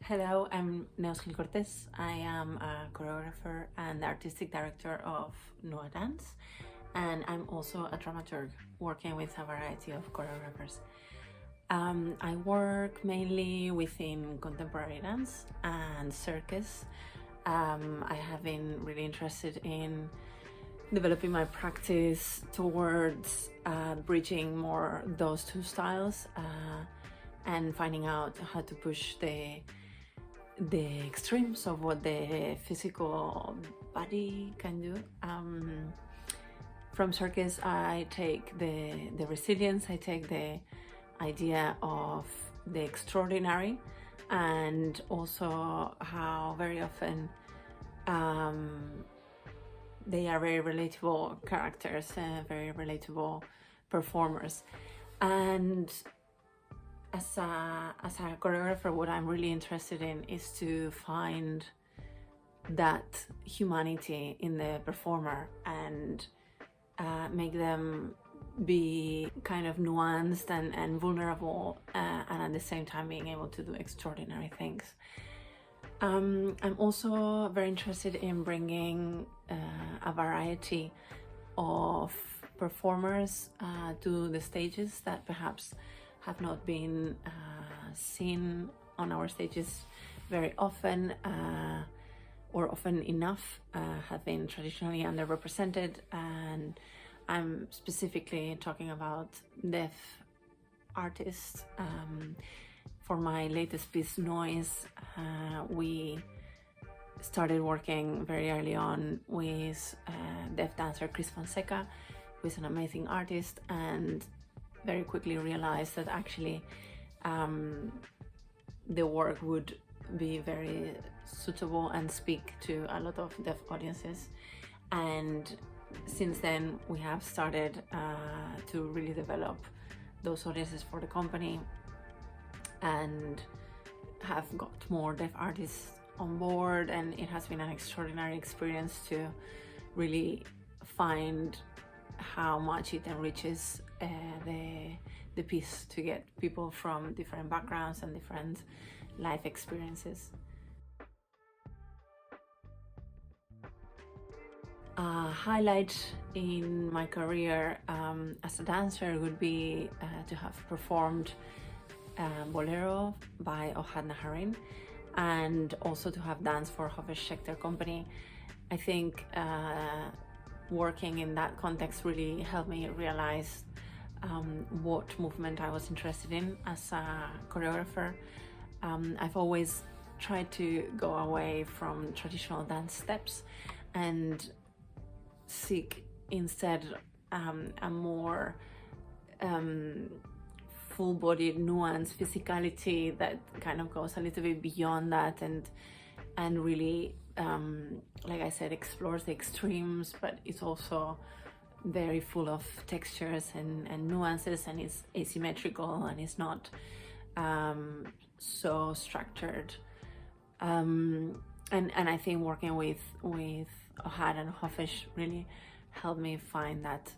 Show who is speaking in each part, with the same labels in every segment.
Speaker 1: Hello, I'm Neus Gil Cortes. I am a choreographer and artistic director of Noa Dance, and I'm also a dramaturg working with a variety of choreographers. I work mainly within contemporary dance and circus. I have been really interested in developing my practice towards bridging more those two styles and finding out how to push the extremes of what the physical body can do. From circus, I take the resilience, I take the idea of the extraordinary, and also how very often they are very relatable characters, very relatable performers. And as a choreographer, what I'm really interested in is to find that humanity in the performer and make them be kind of nuanced and vulnerable, and at the same time being able to do extraordinary things. I'm also very interested in bringing a variety of performers to the stages that perhaps have not been seen on our stages very often, or often enough, have been traditionally underrepresented. And I'm specifically talking about deaf artists. For my latest piece, Noise, we started working very early on with deaf dancer Chris Fonseca, who is an amazing artist, and very quickly realized that actually the work would be very suitable and speak to a lot of deaf audiences. And since then we have started to really develop those audiences for the company and have got more deaf artists on board, and it has been an extraordinary experience to really find how much it enriches the piece to get people from different backgrounds and different life experiences. A highlight in my career as a dancer would be to have performed Bolero by Ohad Naharin, and also to have danced for Hofesh Shechter Company. I think working in that context really helped me realize what movement I was interested in as a choreographer. I've always tried to go away from traditional dance steps and seek instead a more full-bodied, nuanced physicality that kind of goes a little bit beyond that and really, like I said, explores the extremes, but it's also very full of textures and nuances, and it's asymmetrical and it's not so structured. And I think working with Ohad and Hofesh really helped me find that.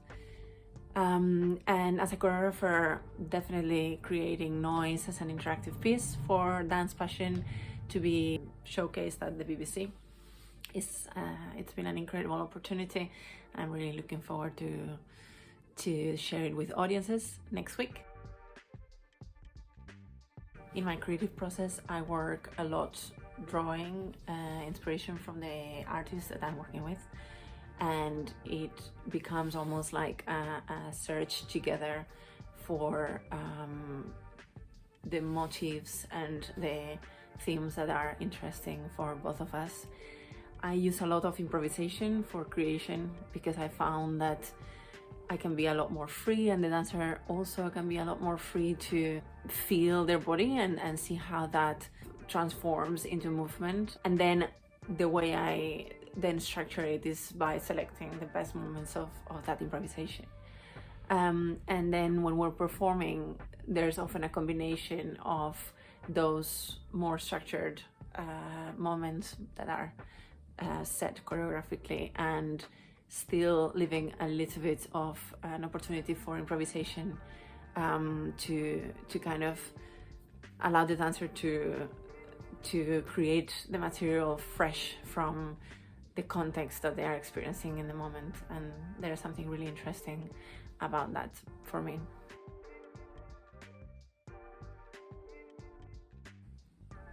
Speaker 1: And as a choreographer, definitely creating Noise as an interactive piece for Dance Passion to be showcased at the BBC. It's been an incredible opportunity. I'm really looking forward to share it with audiences next week. In my creative process, I work a lot drawing inspiration from the artists that I'm working with, and it becomes almost like a search together for the motifs and the themes that are interesting for both of us. I use a lot of improvisation for creation because I found that I can be a lot more free, and the dancer also can be a lot more free to feel their body and see how that transforms into movement. And then the way I then structure it is by selecting the best moments of that improvisation. And then when we're performing, there's often a combination of those more structured moments that are set choreographically and still leaving a little bit of an opportunity for improvisation to kind of allow the dancer to create the material fresh from the context that they are experiencing in the moment. And there's something really interesting about that for me.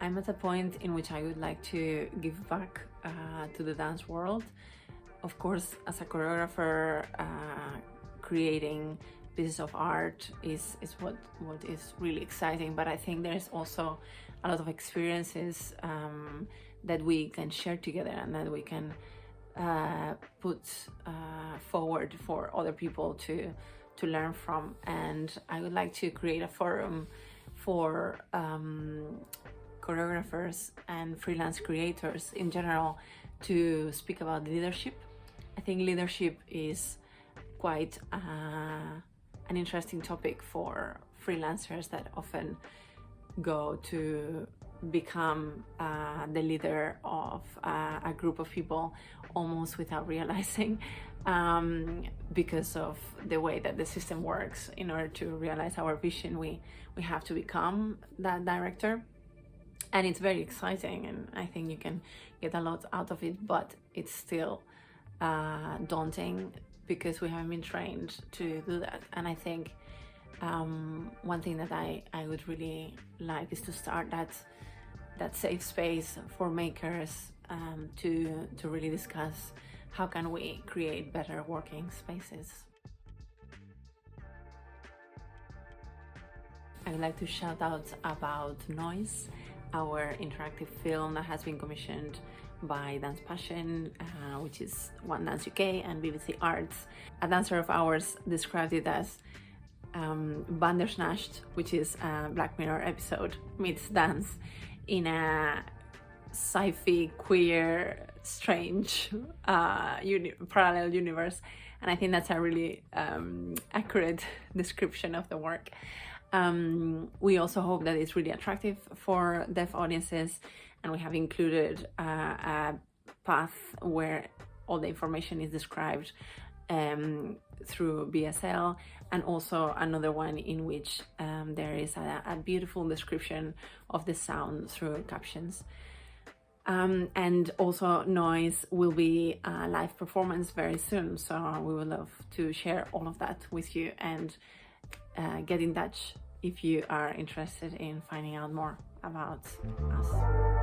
Speaker 1: I'm at a point in which I would like to give back to the dance world. Of course, as a choreographer, creating pieces of art is what is really exciting, but I think there's also a lot of experiences that we can share together and that we can put forward for other people to learn from. And I would like to create a forum for choreographers and freelance creators in general to speak about leadership. I think leadership is quite an interesting topic for freelancers that often go to become the leader of a group of people almost without realizing, because of the way that the system works. In order to realize our vision, we have to become that director. And it's very exciting, and I think you can get a lot out of it, but it's still daunting because we haven't been trained to do that. And I think one thing that I would really like is to start that safe space for makers to really discuss how can we create better working spaces. I would like to shout out about Noise, our interactive film that has been commissioned by Dance Passion, which is One Dance UK and BBC Arts. A dancer of ours described it as Bandersnatch, which is a Black Mirror episode, meets dance in a sci-fi, queer, strange parallel universe. And I think that's a really accurate description of the work. We also hope that it's really attractive for deaf audiences, and we have included a path where all the information is described through BSL, and also another one in which there is a beautiful description of the sound through captions. And also Noise will be a live performance very soon, so we would love to share all of that with you, and get in touch if you are interested in finding out more about us.